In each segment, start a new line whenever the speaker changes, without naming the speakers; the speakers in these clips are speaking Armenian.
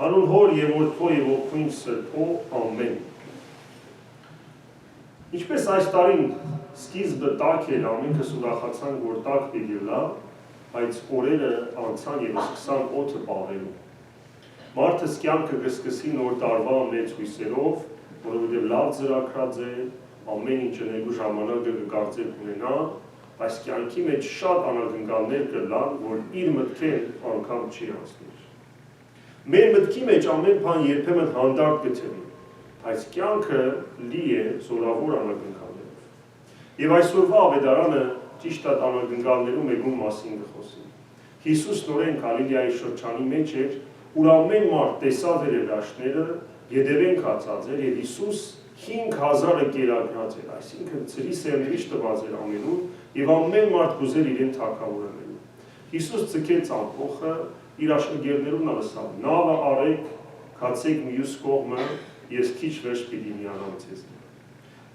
Հանուն հոր եւ որդու եւ ոգին սրբո ամեն։ Ինչպես այս տարին սկիզբը տաք էր, ամենքս ուրախացան, որ տաք պիտի լա, բայց օրերը անցան եւ սկսան օդը պահելու։ Մարդը կյանքը կսկսի նոր տարվա մեծ հույսերով, որովհետեւ լավ ծրագրած է, ամեն ինչ անելու ժամանակը կգործել ունենա, բայց կյանքի մեջ շատ անակնկալներ կլան, որ իր մտքեր անգամ չի հասնի։ Մեր մտքի մեջ ամեն բան երբեմն հանդարտ գտնի, բայց կյանքը լի է զորավոր անակնկալներով։ Եվ այսօրվա ավետարանը ճիշտ այդ անակնկալներու մեկու մասին կխոսի։ Հիսուս նորեն Գալիլեայի շրջանի մեջ էր, ուր ամեն մարդ տեսած էր երաշները, յետևենք ածած էր, եւ Հիսուս 5000-ը կերակրած էր, այսինքն ծրի սերմերից տված էր ամենուն, եւ ամեն մարդ կուզեր իրեն թագավորել։ Հիսուս ցկեց ամփոխը, իր աշակերտներուն ասավ. «Նավը արեք, քացեք մյուս կողմը, ես քիչ վերջ պիտի միանամ ձեզ»։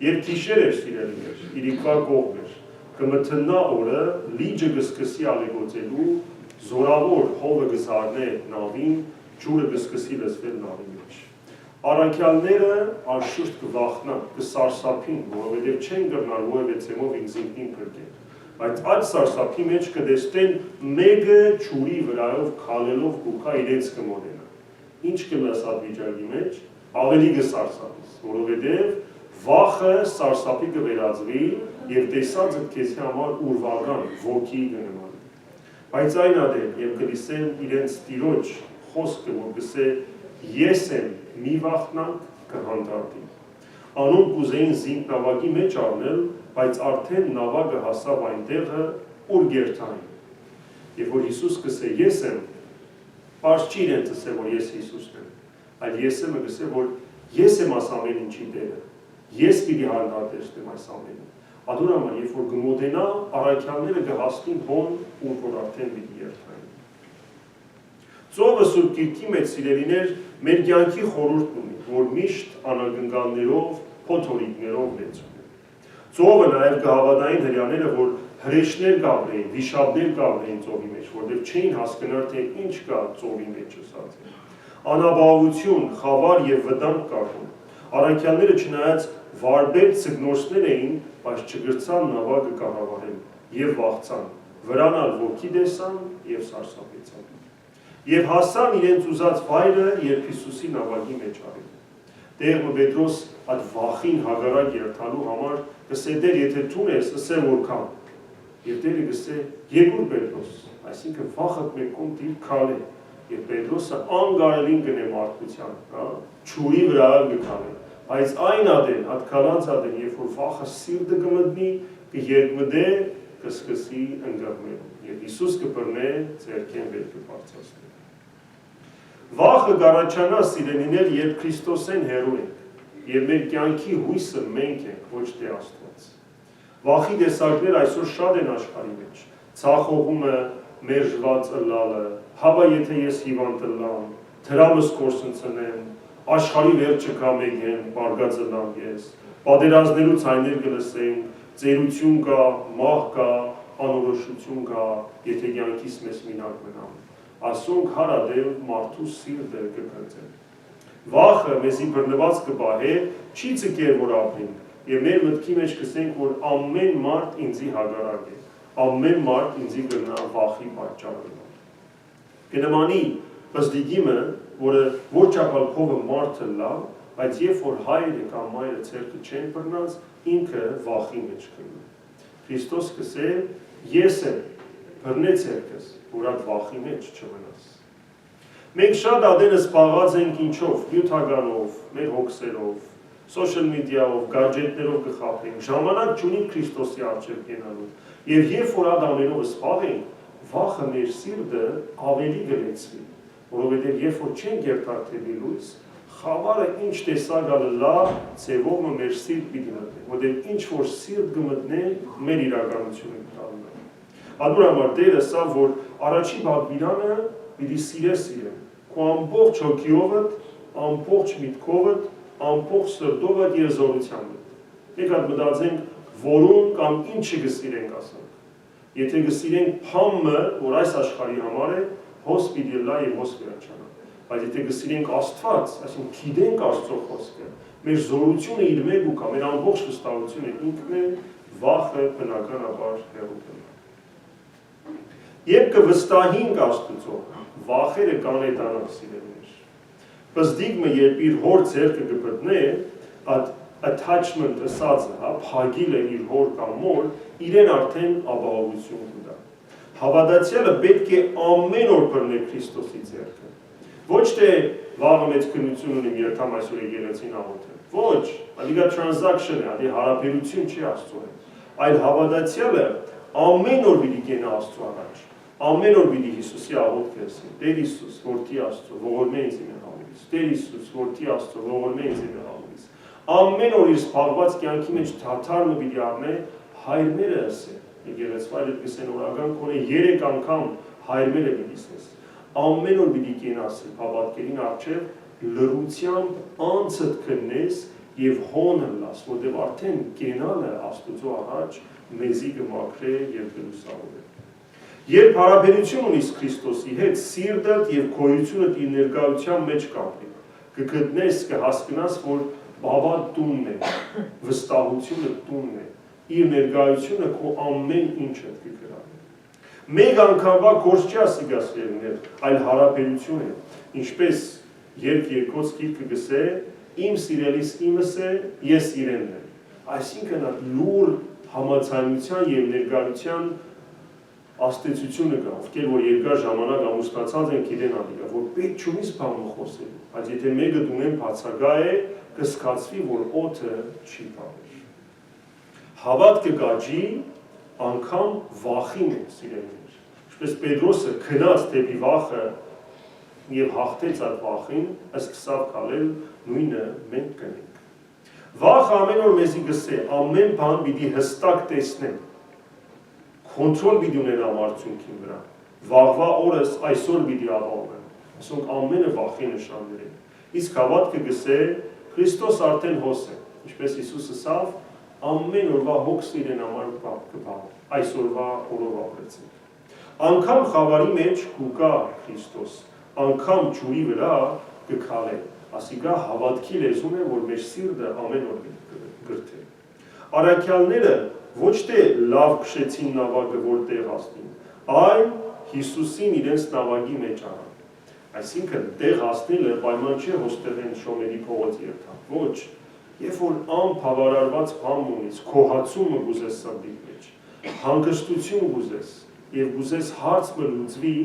Եվ գիշեր էր սիրելիներ, իրիկվա կողմ էր, կմթնա օրը, լիճը կսկսի ալեգոծելու, զորավոր հովը կզարնե նավին, ջուրը կսկսի լսվել նավի մեջ։ Առաքյալները անշուշտ կվախնան, կսարսափին, որովհետև չեն կրնալ որևէ ցեմով ինքնին փրկել։ Բայց այդ սարսափի մեջ կտեսնեն մեկը ջուրի վրայով քալելով կուքա իրենց կմոտենա։ Ինչ կլաս այդ վիճակի մեջ, ավելի կսարսափես, որովհետև վախը սարսափի կվերածվի եւ տեսածը քեզ համար ուրվական ոգի կնմանի։ Բայց այն ադեն եւ կլսեն իրենց տիրոջ խոսքը, որ գսե ես եմ մի վախնանք կհանդարտի։ Անոնք կուզեին զինք նավակի մեջ առնել, բայց արդեն նավակը հասավ այնտեղը, ուր գերթային։ Եվ որ Հիսուս կսե ես եմ, պարզ չի իրեն ծսե, որ ես Հիսուսն եմ, այլ ես եմ կսե, որ ես եմ աս ամեն ինչի տերը, ես պիտի հանդարտեցնեմ այս ամենը։ Ադուրաման, երբ որ գմոտենա, առաքյալները կհասնին հոն, ուր որ արդեն պիտի երթային։ Ծովը Սուրբ Գիրքի մեջ սիրելիներ մեր կյանքի խորհուրդ ունի, որ միշտ անակնկալներով, փոթորիկներով լեցում է։ Ծովը նաև կհավատային հրյաները, որ հրեշներ կապրեին, վիշապներ կապրեին ծովի մեջ, որտեղ չէին հասկանալ, թե ինչ կա ծովի մեջ ասած։ Անապահովություն, խավար եւ վտանգ կապում։ Առաքյալները չնայած վարբեր ցգնորսներ էին, բայց չգրցան նավակը կառավարել եւ վախցան, վրանալ ոգի տեսան եւ սարսափեցան։ Եվ հասան իրենց ուզած վայրը, երբ Հիսուսի նավակի մեջ արին։ Տեր Պետրոս այդ վախին հագարակ երթալու համար կսե դեր, եթե դու ես, ասե որ կամ։ Եվ Տերը կսե երկու Պետրոս, այսինքն վախդ մեկ կողմ դիր քալե։ Եվ Պետրոսը անկարելին գնե մարդկության, ճուրի վրա գքալե։ Բայց այն ադեն, այդ քալած ադեն, երբ որ վախը սիրտը կմտնի, կերկմդե, կսկսի ընկղմել։ Եվ Հիսուս կբռնե ձեռքեն վեր կբարձրացնի։ Վախը կառաջանա սիրելիներ, երբ Քրիստոսեն հեռու ենք, եւ մեր կյանքի հույսը մենք ենք, ոչ թե Աստված։ Վախի տեսակներ այսօր շատ են աշխարհի մեջ։ Ցախողումը, մերժված ըլլալը, հավա եթե ես հիվանդ ըլլամ, դրամս կորսնցնեմ, աշխարհի վերջը կա մեկեն, բարգած ըլլամ ես, պատերազմներու ցայներ կլսենք, ծերություն կա, մահ կա, անորոշություն կա, եթե կյանքից մեզ մինակ մնամ։ Ասոնք հարադել մարդու սիրտը կգրծեն։ Վախը մեզի բռնված կպահե, չի ցկեր որ ապրենք, եւ մեր մտքի մեջ կսենք, որ ամեն մարդ ինձի հագարակ է, ամեն մարդ ինձի կգնա վախի պատճառով։ Կնմանի բզդիգիմը, որը ոչ ճապալքովը մարդը լավ, բայց երբ որ հայրը կամ մայրը ցերկը չեն բռնած, ինքը վախի մեջ կգնա։ Քրիստոս կսե ես եմ, բռնե ցերկս, որ այդ վախի մեջ չմնաս։ Մենք շատ ադենը սպաղած ենք ինչով, նյութականով, մեր հոգսերով, social media-ով, գաջետներով կխաբենք, ժամանակ չունենք Քրիստոսի առջև գնալու։ Եվ երբ որ այդ ամենով սպաղ ենք, վախը մեր սիրտը ավելի գլեցվի, որովհետև երբ որ չենք երթարթելի լույս, խավարը ինչ տեսակալը լա, ցևողը մեր սիրտ պիտի մտնի, որովհետև ինչ որ սիրտ կմտնե, մեր իրականությունը կդառնա։ Ադուրամար Տերը սա, որ առաջի բաղբիրանը պիտի սիրես իրեն, քո ամբողջ հոգիովդ, ամբողջ միտքովդ, ամբողջ սրտովդ եւ զորությամբ։ Եկա մտածենք, որում կամ ինչը կսիրենք ասենք։ Եթե կսիրենք փամը, որ այս աշխարհի համար է, հոս պիտի լա եւ հոս վերջանա։ բայց եթե գսիրենք Աստված, այսինքն գիտենք Աստծո խոսքը, մեր զորությունը իր մեջ ու կա, մեր ամբողջ վստահությունը ինքն է, վախը բնականաբար հեռու կմնա։ Երբ կվստահենք Աստծո, վախերը կանետանան սիրելիներ։ Պզդիկը երբ իր հոր ձեռքը կգտնե, attachment ասածը, փագիլը իր հոր կամ մոր, իրեն արդեն ապահովություն կտա։ Հավատացյալը պետք է ամեն օր բռնի Քրիստոսի ձեռքը։ Ոչ թե վաղը մեծ քննություն ունիմ երթամ այսօր եկեղեցին աղոթել։ Ոչ, ալիգա transaction է, ալի հարաբերություն չի Աստծո հետ։ Այլ հավատացյալը ամեն օր պիտի գնա Աստծո առաջ։ Ամեն օր պիտի Հիսուսի աղոթք լսի։ Տեր Հիսուս, որդի Աստծո, ողորմե ինձ իմ հալուց։ Տեր Հիսուս, որդի Աստծո, ողորմե ինձ իմ հալուց։ Ամեն օր իր սփաղված կյանքի մեջ թաթարը պիտի առնե հայր մերը ասե։ Եկեղեցվայրը կսեն օրական կոնե 3 անգամ հայր մերը պիտի ասես։ Ամեն օր պիտի կենաս հավատքերին առջև լրությամբ անցդ քննես եւ հոնը լաս, որտեղ արդեն կենալը Աստծո առաջ մեզի կմաքրե եւ կլուսավորե։ Երբ հարաբերություն ունիս Քրիստոսի հետ, սիրտդ եւ գոյությունդ իր ներկայության մեջ կապրի, կգտնես, կհասկանաս, որ բաբա տունն է, վստահությունը տունն է, իր ներկայությունը քո ամեն ինչը կգրավի։ Մեկ անգամվա գործ չի ասիգասերներ, այլ հարաբերություն է, ինչպես երբ երկոց գիրքը գսե, իմ սիրելիս իմս է, ես իրենն եմ։ Այսինքն լուր համացանության եւ ներկայության աստեցությունը կա, ովքեր որ երկար ժամանակ ամուսնացած են գիտեն ալիգա, որ պետք չունիս բանը խոսելու, բայց եթե մեկը դունեն բացակա է, կսկացվի, որ օդը չի պարել։ Հավատքը գաջի անգամ վախին է, սիրելիներ։ Ինչպես Պետրոսը քնած դեպի վախը եւ հաղթեց այդ վախին, սկսավ կալել նույնը մենք կնենք։ Վախը ամեն օր մեզի գսե, ամեն բան պիտի հստակ տեսնենք։ Կոնտրոլ պիտի ունենամ արդյունքին վրա։ Վաղվա օրս այսօր պիտի ապահովեմ։ Ասոնք ամենը վախի նշաններ են։ Իսկ հավատքը գսե Քրիստոս արդեն հոս է, ինչպես Հիսուսը ասավ, ամեն օրվա հոգսը իրեն համար կբաղի, այսօրվա օրով ապրեցինք։ Անգամ խավարի մեջ կուկա Քրիստոս, անգամ ջուրի վրա կքալե, ասիկա հավատքի լեզուն է, որ մեր սիրտը ամեն օր գրթե։ Առաքյալները ոչ թե լավ քշեցին նավակը, որ տեղ հասնին, այլ Հիսուսին իրենց նավակի մեջ առան։ Այսինքն տեղ հասնելը պայման չէ հոստեղեն շոմերի փողոց երթալ, ոչ, երբ որ անբավարարված բան ունես, քոհացումը գուզես սրտի մեջ, հանգստություն գուզես եւ գուզես հարց մլուծվի,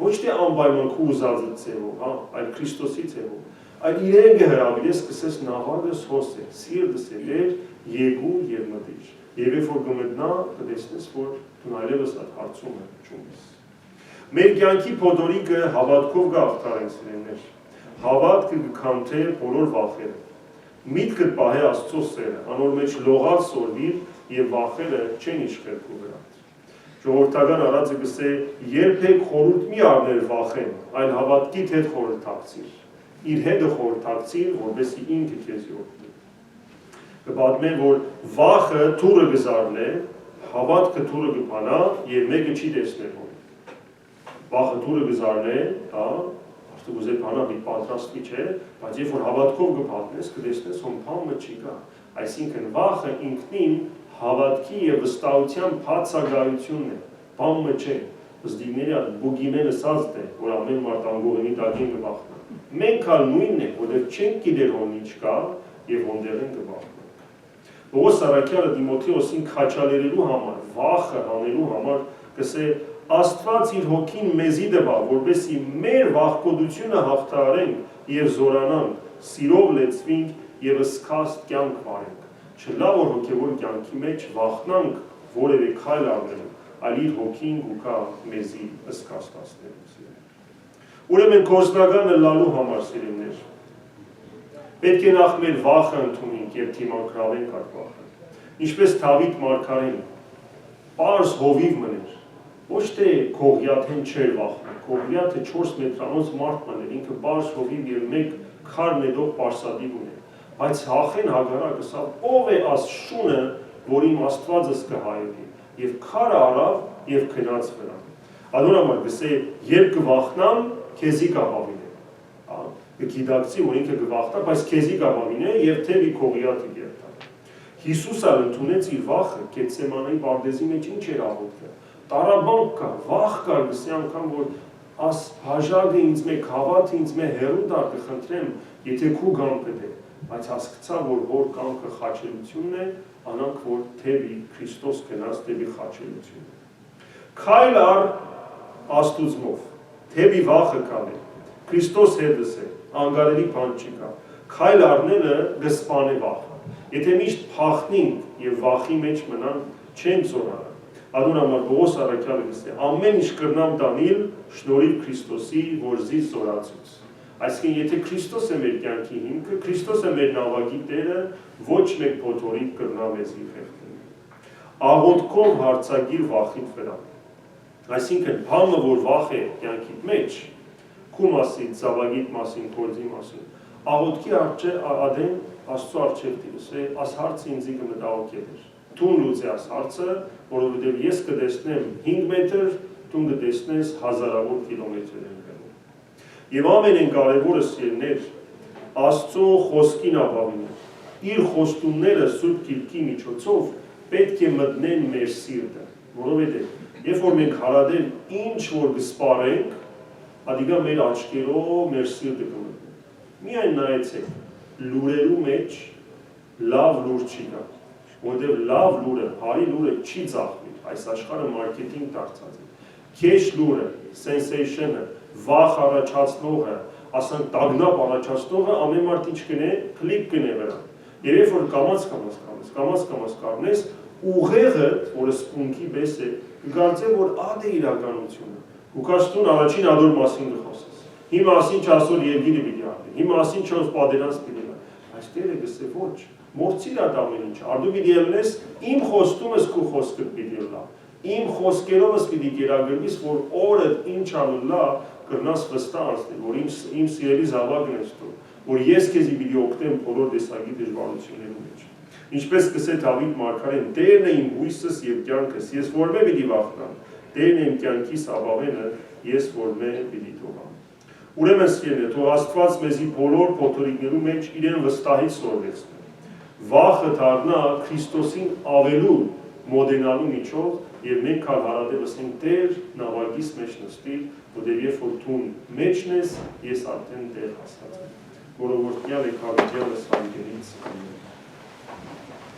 ոչ թե անպայման քո ուզածը ձևով, այլ Քրիստոսի ձևով, այլ իրեն կհրավիրես սկսես նավակս հոսել, սիրտս էր եկու եւ մտիր, եւ երբ որ կմտնա, կտեսնես, որ դու այլևս այդ հարցումը չունես։ Մեր կյանքի փոթորիկը հավատքով գաղթարեն սիրելիներ։ Հավատքը կքանթե բոլոր վախերը։ Միտքդ պահե Աստծո սերը, անոր մեջ լողալ սորվիր եւ վախերը չեն իշխել քո վրա։ Ժողովրդական արածը գսե երբեք խորհուրդ մի առներ վախեն, այլ հավատքիդ հետ խորհրդակցիր։ Իր հետը խորհրդակցիր, որովհետեւ ինքը քեզ յորդի։ Կպատմեն, որ վախը թուրը գզարն է, հավատքը թուրը կփանա եւ մեկը չի տեսնել։ Վախը թուրը գզարն է, հա, աստու գուզե փանա մի պատրաստի չէ, բայց երբ որ հավատքով կփատնես, կտեսնես որ փամը չի կա։ Այսինքն վախը ինքնին հավատքի եւ վստահության բացակայությունն է, փամը չէ։ Բզդիգները բուգիմենը ասած է, որ ամեն մարդ անգողնի դագին կվախնա։ Մենք ալ նույնն է, որովհետեւ չենք գիտեր որ ինչ կա եւ ոնտեղ են կվախնանք։ Պողոս առաքյալը Տիմոթեոսին քաչալերելու համար, վախը հանելու համար կսե Աստված իր հոգին մեզի տվա, որպեսզի մեր վախկոդությունը հաղթահարենք եւ զորանանք, սիրով լեցվենք եւ սկաստ կյանք վարենք։ Չլա որ հոգեվոր կյանքի մեջ վախնանք որևէ քայլ առնելու, այլ իր հոգին գուկա մեզի սկաստացնելու։ Ուրեմն գործնականը լալու համար սիրելիներ, պետք է նախ մեր վախը ընդունենք եւ թիմակրավենք այդ վախը։ Ինչպես Դավիթ մարգարեն, պարզ հովիվ մներ, ոչ թե Գողիաթեն չէր վախնում, Գողիաթը 4 մետրանոց մարդ մներ, ինքը պարզ հովիվ եւ մեկ քար նետող պարսադիվ ուներ, բայց Հախեն հագարակը սա ով է աս շունը, որ իմ Աստվածս կհայտնի, եւ քարը առավ եւ քնած վրա։ Adorama գսե երբ կվախնամ քեզի կապավինեմ։ գիտակցի, որ ինքը գվախտա, բայց քեզի գաբավին է եւ թեւի քողիաթը գերտա։ Հիսուսը ընդունեց իր վախը, Գեթսեմանեի պարտեզի մեջ ինչ էր աղոթքը։ Տարաբանք կար, վախ կար, լսի անգամ որ աս հաժագը ինձ մեկ հավատը ինձ մե հերու դար կխնդրեմ, եթե քու գամքը դե, բայց հասկացա, որ հոր կամքը խաչելությունն է, անանք որ թեւի Քրիստոս գնաց թեւի խաչելությունը։ Քայլ առ Աստուծմով, թեւի վախը կալի, Քրիստոս հետս է, անգարելի բան չկա, քայլ առնելը գսպանե վախը, եթե միշտ փախնենք եւ վախի մեջ մնանք չեն զորանա, Adun համար Պողոս առաքյալը գսե, ամեն ինչ կրնամ դանիլ շնորհիվ Քրիստոսի, որ զի զորացուց։ Այսինքն, եթե Քրիստոս է մեր կյանքի հիմքը, Քրիստոս է մեր նավագի տերը, ոչ մեկ փոթորիկ կրնա մեզ խեղդել։ Աղոթքով հարցագիր վախիդ վրա։ Այսինքն, բամը որ վախ է կյանքիդ մեջ, քու մասին, ծավագիդ մասին, գործի մասին, աղոթքի ադեն Աստծո առջև դիրս է, աս հարցը ինձի կմտահոգեր։ Տուն լուծի աս հարցը, որովհետև ես կտեսնեմ 5 մետր, տուն կտեսնես հազարավոր կիլոմետր են գնում։ Եվ ամենեն կարևորը սիրներ, Աստծո խոսքին ապավինը, իր խոստումները Սուրբ Գիրքի միջոցով պետք է մտնեն մեր սիրտը, որովհետև երբ որ մենք հարադել ինչ որ գսպարենք, ադիգա մեր աչքերով մեր սիրտը կմտնի։ Միայն նայեցեք, լուրերու մեջ լավ լուր չի կա, որտեղ լավ լուրը, հարի լուրը չի ծախվի, այս աշխարհը մարքեթինգ դարձած է։ Քեշ լուրը, սենսեյշնը, վախ առաջացնողը, ասենք տագնապ առաջացնողը ամեն մարդ ինչ կնե, կլիկ կնե վրա։ Եվ երբ որ կամաց կառնես, ուղեղը, որը սպունգի պես է, կգործե որ ադե իրականությունը։ Ուկաստուն առաջին ադոր մասին գխոսես։ Հիմա ասին չասոր երգիրը պիտի արվի, հիմա ասին չոս պատերանս պիտի լա։ Այս տերը գսե ոչ, մորցիր այդ ամեն ինչը, արդու պիտի ելնես, իմ խոստումս քու խոսքդ պիտի լա, իմ խոսքերովս պիտի կերագրվիս, որ օրդ ինչ անուլա կրնաս վստահ ասնել, որ իմ սիրելի զավակն ես դու, որ ես քեզի պիտի օգնեմ բոլոր տեսակի դժվարություններու մեջ։ Ինչպես կսե Դավիթ մարգարեն, Տերն է իմ հույսս եւ կյանքս, ես որմե պիտի վախնամ, Տերն է իմ կյանքիս ապավենը, ես որմե պիտի թողամ։ Ուրեմն սիրելիներ, թող Աստված մեզի բոլոր փոթորիկներու մեջ իրեն վստահից սորվեցնի։ Վախը դառնա Քրիստոսին ավելու մոդենալու միջով եւ մենք կար հարադելս ենք Տեր նավագիս մեջ նստի, որտեղ երբ որ դու մեջն ես, ես արդեն Տեր հասած եմ։ Որովհետեւ եկավ Ջանես Սարգերից